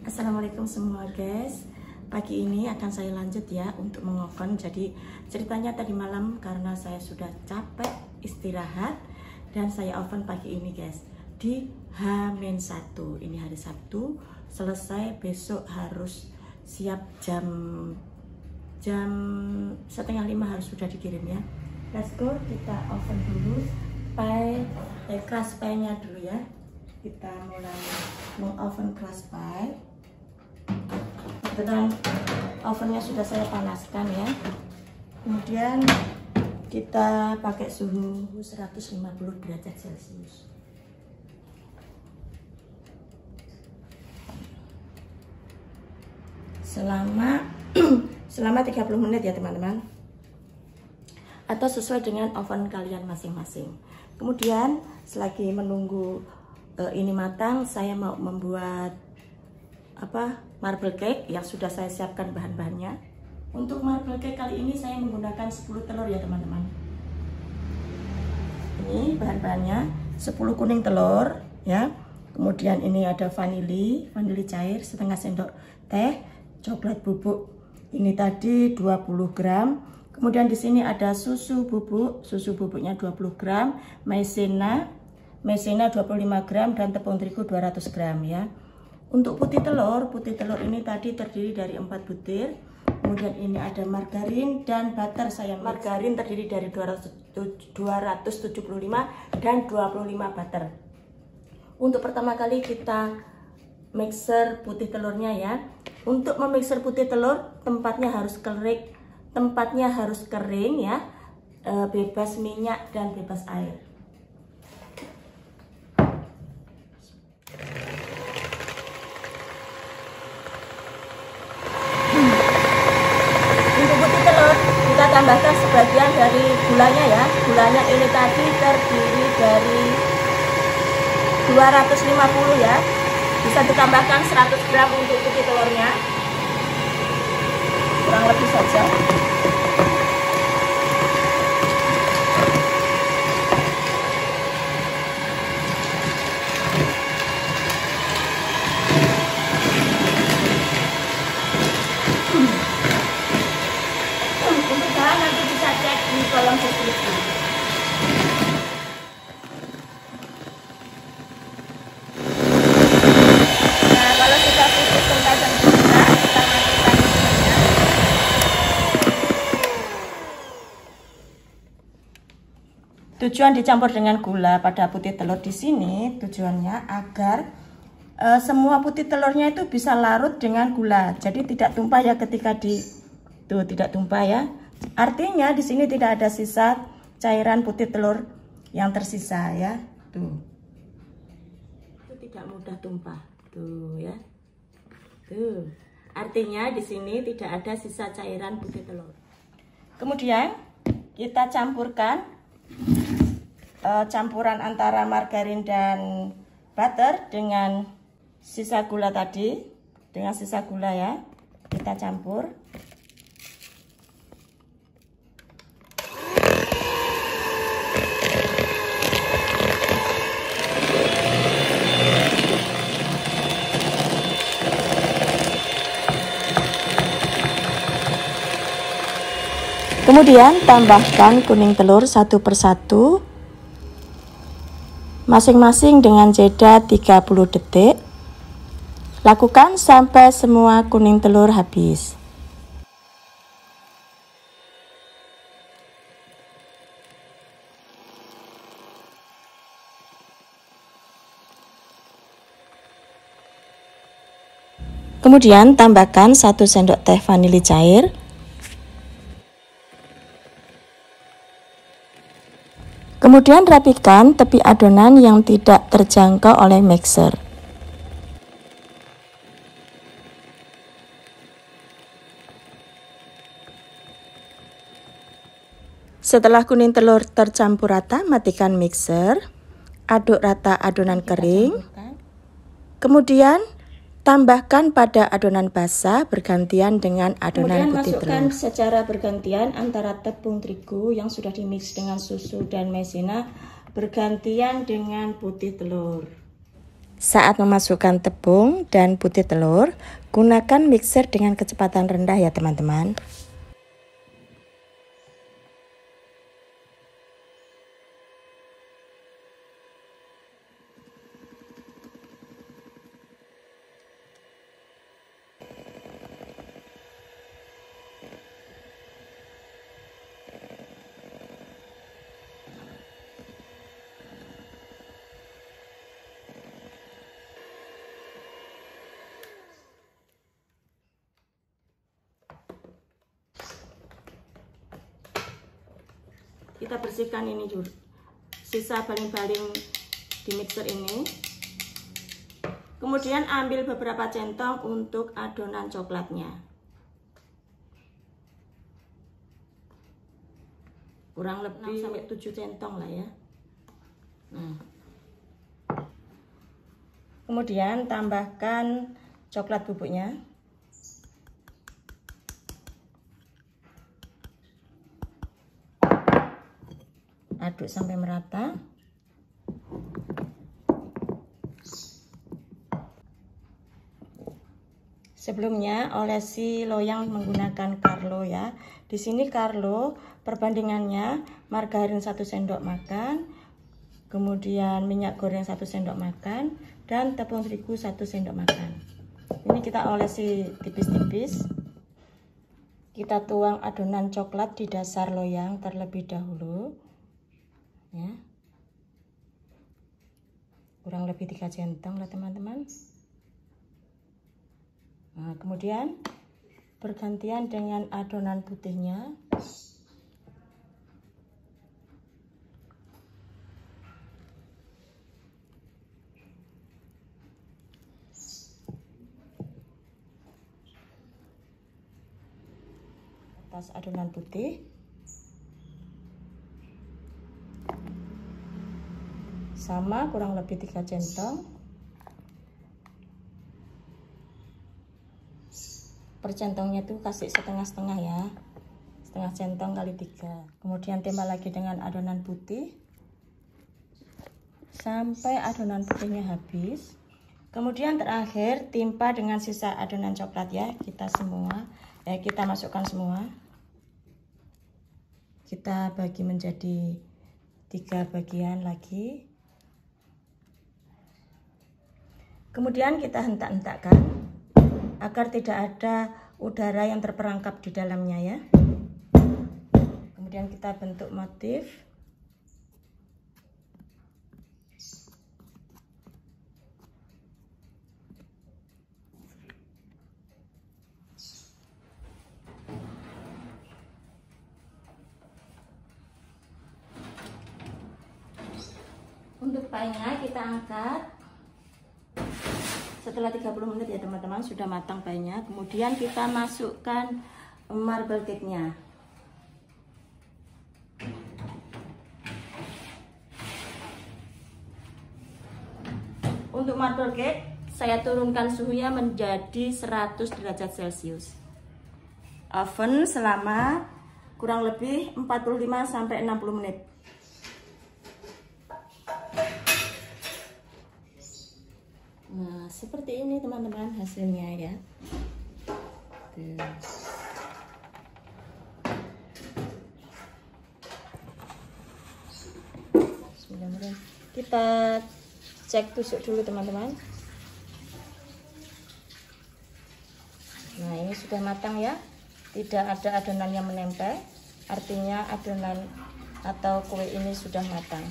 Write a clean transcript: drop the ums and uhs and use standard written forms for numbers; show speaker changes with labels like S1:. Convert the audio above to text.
S1: Assalamualaikum semua guys. Pagi ini akan saya lanjut ya untuk mengoven. Jadi ceritanya tadi malam karena saya sudah capek istirahat dan saya oven pagi ini guys di H-1. Ini hari Sabtu, selesai besok harus siap jam 4:30 harus sudah dikirim ya. Let's go, kita oven dulu keras pie-nya dulu ya. Kita mulai mengoven keras pie. Kebetulan ovennya sudah saya panaskan ya. Kemudian kita pakai suhu 150 derajat Celcius. Selama 30 menit ya teman-teman. Atau sesuai dengan oven kalian masing-masing. Kemudian selagi menunggu ini matang, saya mau membuat marble cake yang sudah saya siapkan bahan-bahannya. Untuk marble cake kali ini saya menggunakan 10 telur ya teman-teman. Ini bahan-bahannya 10 kuning telur ya. Kemudian ini ada vanili cair setengah sendok teh, coklat bubuk ini tadi 20 gram. Kemudian di sini ada susu bubuknya 20 gram, maizena 25 gram dan tepung terigu 200 gram ya. Untuk putih telur ini tadi terdiri dari 4 butir. Kemudian ini ada margarin dan butter saya. Margarin terdiri dari 275 dan 25 butter. Untuk pertama kali kita mixer putih telurnya ya. Untuk memixer putih telur tempatnya harus kering ya. Bebas minyak dan bebas air. Tambahkan sebagian dari gulanya ya. Gulanya ini tadi terdiri dari 250 ya. Bisa ditambahkan 100 gram untuk putih telurnya. Kurang lebih saja. Nanti bisa cek di kolom deskripsi. Nah, kalau sudah putih tengah dan gula, kita masukkan gulanya. Tujuan dicampur dengan gula pada putih telur di sini tujuannya agar semua putih telurnya itu bisa larut dengan gula. Jadi tidak tumpah ya ketika tidak tumpah ya. Artinya di sini tidak ada sisa cairan putih telur yang tersisa ya. Tuh. Itu tidak mudah tumpah. Tuh ya. Tuh. Artinya di sini tidak ada sisa cairan putih telur. Kemudian kita campurkan campuran antara margarin dan butter dengan sisa gula tadi. Dengan sisa gula ya. Kita campur. Kemudian tambahkan kuning telur satu persatu, masing-masing dengan jeda 30 detik. Lakukan sampai semua kuning telur habis. Kemudian tambahkan 1 sendok teh vanili cair. Kemudian rapikan tepi adonan yang tidak terjangkau oleh mixer. Setelah kuning telur tercampur rata, matikan mixer. Aduk rata adonan kering. Kemudian tambahkan pada adonan basah bergantian dengan adonan putih telur. Kemudian masukkan secara bergantian antara tepung terigu yang sudah dimix dengan susu dan maizena bergantian dengan putih telur. Saat memasukkan tepung dan putih telur, gunakan mixer dengan kecepatan rendah ya teman-teman. Kita bersihkan ini dulu, sisa baling-baling di mixer ini. Kemudian ambil beberapa centong untuk adonan coklatnya. Kurang lebih 6-7 centong lah ya. Nah. Kemudian tambahkan coklat bubuknya. Aduk sampai merata. Sebelumnya olesi loyang menggunakan Carlo ya. Di sini Carlo perbandingannya margarin 1 sendok makan, kemudian minyak goreng 1 sendok makan, dan tepung terigu 1 sendok makan. Ini kita olesi tipis-tipis. Kita tuang adonan coklat di dasar loyang terlebih dahulu. Ya, kurang lebih 3 centong lah teman-teman. Nah, kemudian bergantian dengan adonan putihnya. Atas adonan putih. Sama kurang lebih 3 centong. Per centongnya tuh kasih setengah-setengah ya, setengah centong kali 3. Kemudian tambah lagi dengan adonan putih sampai adonan putihnya habis. Kemudian terakhir timpa dengan sisa adonan coklat ya, kita masukkan semua. Kita bagi menjadi 3 bagian lagi. Kemudian kita hentak-hentakkan agar tidak ada udara yang terperangkap di dalamnya ya. Kemudian kita bentuk motif. Untuk pie-nya kita angkat. Setelah 30 menit ya teman-teman, sudah matang pie-nya. Kemudian kita masukkan marble cake-nya. Untuk marble cake saya turunkan suhunya menjadi 100 derajat Celcius. Oven selama kurang lebih 45-60 menit. Nah, seperti ini teman-teman hasilnya ya. Tuh. Bismillahirrahmanirrahim. Kita cek tusuk dulu teman-teman. Nah, ini sudah matang ya. Tidak ada adonan yang menempel. Artinya adonan atau kue ini sudah matang.